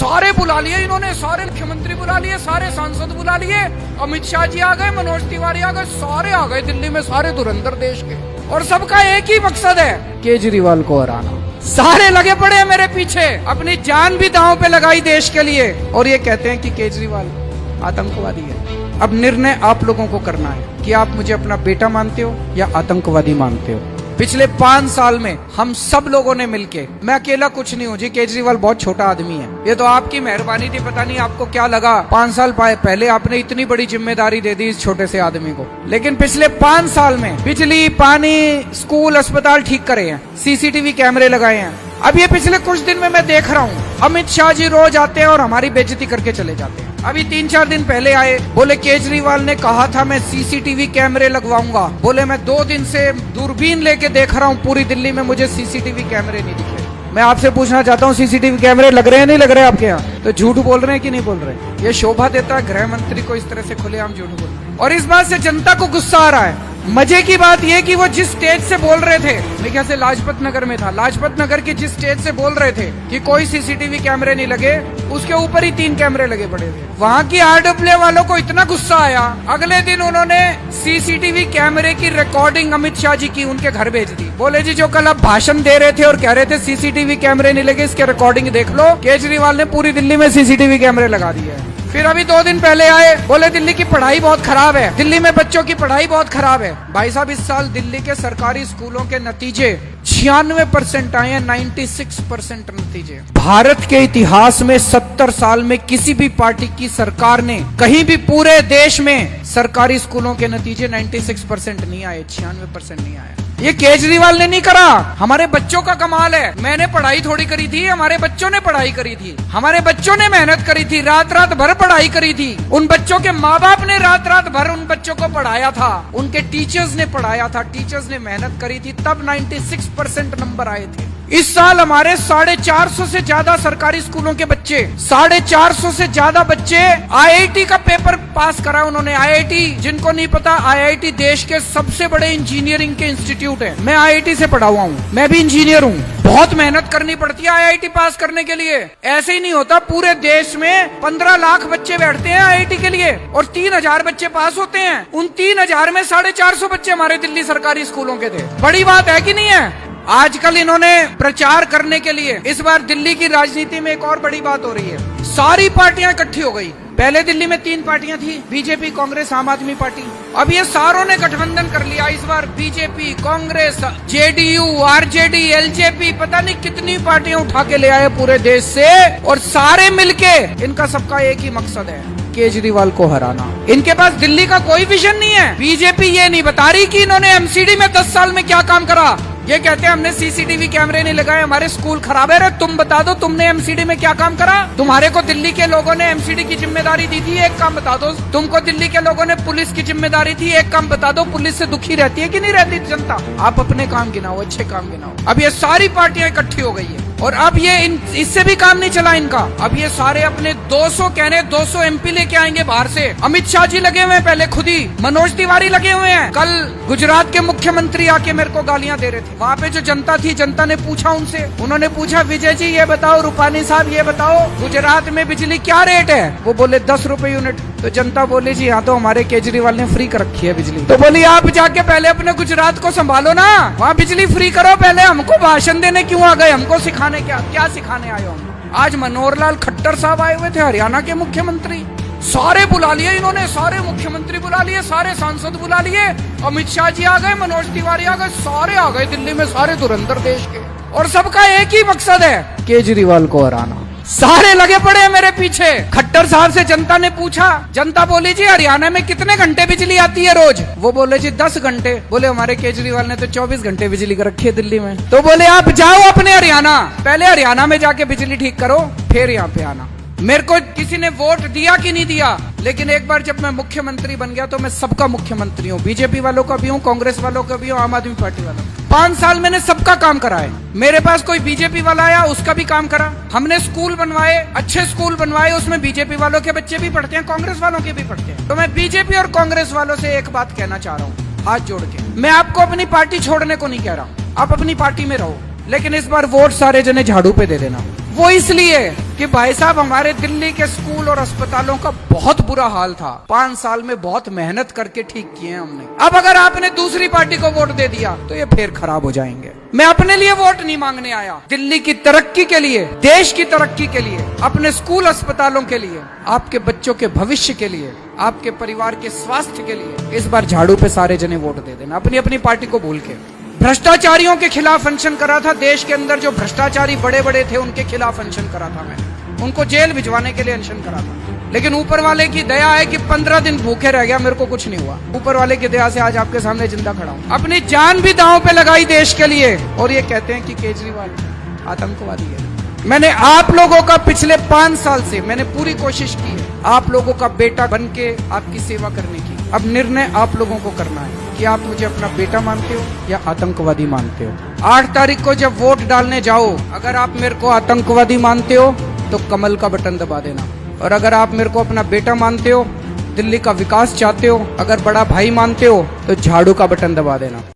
सारे बुला लिए इन्होंने, सारे मुख्यमंत्री बुला लिए, सारे सांसद बुला लिए, अमित शाह जी आ गए, मनोज तिवारी आ गए, सारे आ गए दिल्ली में, सारे धुरंधर देश के, और सबका एक ही मकसद है, केजरीवाल को हराना। सारे लगे पड़े हैं मेरे पीछे, अपनी जान भी दांव पे लगाई देश के लिए, और ये कहते हैं कि केजरीवाल आतंकवादी है। अब निर्णय आप लोगों को करना है कि आप मुझे अपना बेटा मानते हो या आतंकवादी मानते हो। पिछले 5 साल में हम सब लोगों ने मिलके, मैं अकेला कुछ नहीं हूँ जी, केजरीवाल बहुत छोटा आदमी है, ये तो आपकी मेहरबानी थी। पता नहीं आपको क्या लगा 5 साल पहले आपने इतनी बड़ी जिम्मेदारी दे दी इस छोटे से आदमी को, लेकिन पिछले 5 साल में बिजली, पानी, स्कूल, अस्पताल ठीक करे हैं, सीसीटीवी कैमरे लगाए हैं। अब ये पिछले कुछ दिन में मैं देख रहा हूँ, अमित शाह जी रोज आते हैं और हमारी बेइज्जती करके चले जाते हैं। अभी 3-4 दिन पहले आए, बोले केजरीवाल ने कहा था मैं सीसीटीवी कैमरे लगवाऊंगा, बोले मैं 2 दिन से दूरबीन लेके देख रहा हूँ पूरी दिल्ली में, मुझे सीसीटीवी कैमरे नहीं दिखे। मैं आपसे पूछना चाहता हूँ, सीसीटीवी कैमरे लग रहे हैं नहीं लग रहे आपके यहाँ? तो झूठ बोल रहे हैं कि नहीं बोल रहे? ये शोभा देता है गृह मंत्री को इस तरह से खुलेआम झूठ बोलना, और इस बात से जनता को गुस्सा आ रहा है। मजे की बात यह कि वो जिस स्टेज से बोल रहे थे, मेरे ख्याल से लाजपत नगर में था, लाजपत नगर के जिस स्टेज से बोल रहे थे कि कोई सीसीटीवी कैमरे नहीं लगे, उसके ऊपर ही 3 कैमरे लगे पड़े थे। वहाँ की आरडब्ल्यू वालों को इतना गुस्सा आया, अगले दिन उन्होंने सीसीटीवी कैमरे की रिकॉर्डिंग अमित शाह जी की उनके घर भेज दी। बोले जी जो कल आप भाषण दे रहे थे और कह रहे थे सीसीटीवी कैमरे नहीं लगे, इसके रिकॉर्डिंग देख लो, केजरीवाल ने पूरी दिल्ली में सीसीटीवी कैमरे लगा दिए हैं। फिर अभी 2 दिन पहले आए, बोले दिल्ली की पढ़ाई बहुत खराब है, दिल्ली में बच्चों की पढ़ाई बहुत खराब है। भाई साहब, इस साल दिल्ली के सरकारी स्कूलों के नतीजे 96% आए हैं, 96% नतीजे। भारत के इतिहास में 70 साल में किसी भी पार्टी की सरकार ने कहीं भी पूरे देश में सरकारी स्कूलों के नतीजे 96% नहीं आए, 96% नहीं आए। ये केजरीवाल ने नहीं करा, हमारे बच्चों का कमाल है। मैंने पढ़ाई थोड़ी करी थी, हमारे बच्चों ने पढ़ाई करी थी, हमारे बच्चों ने मेहनत करी थी, रात रात भर पढ़ाई करी थी। उन बच्चों के माँ बाप ने रात रात भर उन बच्चों को पढ़ाया था, उनके टीचर्स ने पढ़ाया था, टीचर्स ने मेहनत करी थी, तब 96% नंबर आए थे। इस साल हमारे 450 से ज्यादा सरकारी स्कूलों के बच्चे, 450 से ज्यादा बच्चे आईआईटी का पेपर पास करा उन्होंने। आईआईटी, जिनको नहीं पता, आईआईटी देश के सबसे बड़े इंजीनियरिंग के इंस्टीट्यूट है। मैं आईआईटी से पढ़ा हुआ हूँ, मैं भी इंजीनियर हूँ। बहुत मेहनत करनी पड़ती है आईआईटी पास करने के लिए, ऐसे ही नहीं होता। पूरे देश में 15 लाख बच्चे बैठते हैं आईआईटी के लिए और 3000 बच्चे पास होते हैं। उन 3000 में 450 बच्चे हमारे दिल्ली सरकारी स्कूलों के थे। बड़ी बात है कि नहीं है? आजकल इन्होंने प्रचार करने के लिए, इस बार दिल्ली की राजनीति में एक और बड़ी बात हो रही है, सारी पार्टियां इकट्ठी हो गई। पहले दिल्ली में 3 पार्टियां थी, बीजेपी, कांग्रेस, आम आदमी पार्टी। अब ये सारों ने गठबंधन कर लिया। इस बार BJP, Congress, JDU, RJD, LJP, पता नहीं कितनी पार्टियां उठा के ले आए पूरे देश से, और सारे मिलके इनका सबका एक ही मकसद है, केजरीवाल को हराना। इनके पास दिल्ली का कोई विजन नहीं है। बीजेपी ये नहीं बता रही कि इन्होंने एमसीडी में 10 साल में क्या काम करा। ये कहते हैं हमने सीसीटीवी कैमरे नहीं लगाए, हमारे स्कूल खराब है। तुम बता दो तुमने एमसीडी में क्या काम करा? तुम्हारे को दिल्ली के लोगों ने एमसीडी की जिम्मेदारी दी थी, एक काम बता दो। तुमको दिल्ली के लोगों ने पुलिस की जिम्मेदारी थी, एक काम बता दो। पुलिस से दुखी रहती है कि नहीं रहती जनता? आप अपने काम गिनाओ, अच्छे काम गिनाओ। अब ये सारी पार्टियां इकट्ठी हो गई है, और अब ये इससे भी काम नहीं चला इनका। अब ये सारे अपने 200 एमपी लेके आएंगे बाहर से। अमित शाह जी लगे हुए हैं पहले खुद ही, मनोज तिवारी लगे हुए हैं। कल गुजरात के मुख्यमंत्री आके मेरे को गालियां दे रहे थे। वहाँ पे जो जनता थी, जनता ने पूछा उनसे, उन्होंने पूछा विजय जी ये बताओ, रूपानी साहब ये बताओ, गुजरात में बिजली क्या रेट है? वो बोले 10 रुपए यूनिट। तो जनता बोली जी हाँ, तो हमारे केजरीवाल ने फ्री कर रखी है बिजली। तो बोली आप जाके पहले अपने गुजरात को संभालो ना, वहाँ बिजली फ्री करो। पहले हमको भाषण देने क्यों आ गए? हमको सिखाने क्या सिखाने आए हो हम? आज मनोहर लाल खट्टर साहब आए हुए थे, हरियाणा के मुख्यमंत्री। सारे बुला लिए इन्होंने, सारे मुख्यमंत्री बुला लिए, सारे सांसद बुला लिए, अमित शाह जी आ गए, मनोज तिवारी आ गए, सारे आ गए दिल्ली में, सारे धुरंधर देश के, और सबका एक ही मकसद है, केजरीवाल को हराना। सारे लगे पड़े हैं मेरे पीछे। खट्टर साहब से जनता ने पूछा, जनता बोली जी हरियाणा में कितने घंटे बिजली आती है रोज? वो बोले जी 10 घंटे। बोले हमारे केजरीवाल ने तो 24 घंटे बिजली कर रखी है दिल्ली में। तो बोले आप जाओ अपने हरियाणा, पहले हरियाणा में जाके बिजली ठीक करो, फिर यहाँ पे आना। मेरे को किसी ने वोट दिया कि नहीं दिया, लेकिन एक बार जब मैं मुख्यमंत्री बन गया तो मैं सबका मुख्यमंत्री हूँ। बीजेपी वालों का भी हूँ, कांग्रेस वालों का भी हूँ, आम आदमी पार्टी वालों। 5 साल मैंने सबका काम करा है। मेरे पास कोई बीजेपी वाला आया, उसका भी काम करा। हमने स्कूल बनवाए, अच्छे स्कूल बनवाए, उसमें बीजेपी वालों के बच्चे भी पढ़ते हैं, कांग्रेस वालों के भी पढ़ते हैं। तो मैं बीजेपी और कांग्रेस वालों से एक बात कहना चाह रहा हूँ, हाथ जोड़ के। मैं आपको अपनी पार्टी छोड़ने को नहीं कह रहा, आप अपनी पार्टी में रहो, लेकिन इस बार वोट सारे जने झाड़ू पे दे देना। वो इसलिए कि भाई साहब हमारे दिल्ली के स्कूल और अस्पतालों का बहुत बुरा हाल था। 5 साल में बहुत मेहनत करके ठीक किए हैं हमने। अब अगर आपने दूसरी पार्टी को वोट दे दिया तो ये फिर खराब हो जाएंगे। मैं अपने लिए वोट नहीं मांगने आया, दिल्ली की तरक्की के लिए, देश की तरक्की के लिए, अपने स्कूल अस्पतालों के लिए, आपके बच्चों के भविष्य के लिए, आपके परिवार के स्वास्थ्य के लिए। इस बार झाड़ू पे सारे जने वोट दे देना, अपनी अपनी पार्टी को भूल के। भ्रष्टाचारियों के खिलाफ अनशन करा था, देश के अंदर जो भ्रष्टाचारी बड़े बड़े थे उनके खिलाफ अनशन करा था मैंने, उनको जेल भिजवाने के लिए अनशन करा था। लेकिन ऊपर वाले की दया है कि 15 दिन भूखे रह गया, मेरे को कुछ नहीं हुआ। ऊपर वाले की दया से आज आपके सामने जिंदा खड़ा हूं। अपनी जान भी दांव पे लगाई देश के लिए, और ये कहते हैं कि केजरीवाल आतंकवादी है। मैंने आप लोगों का पिछले 5 साल से मैंने पूरी कोशिश की है आप लोगों का बेटा बन के आपकी सेवा करने की। अब निर्णय आप लोगों को करना है कि आप मुझे अपना बेटा मानते हो या आतंकवादी मानते हो। 8 तारीख को जब वोट डालने जाओ, अगर आप मेरे को आतंकवादी मानते हो तो कमल का बटन दबा देना, और अगर आप मेरे को अपना बेटा मानते हो, दिल्ली का विकास चाहते हो, अगर बड़ा भाई मानते हो तो झाड़ू का बटन दबा देना।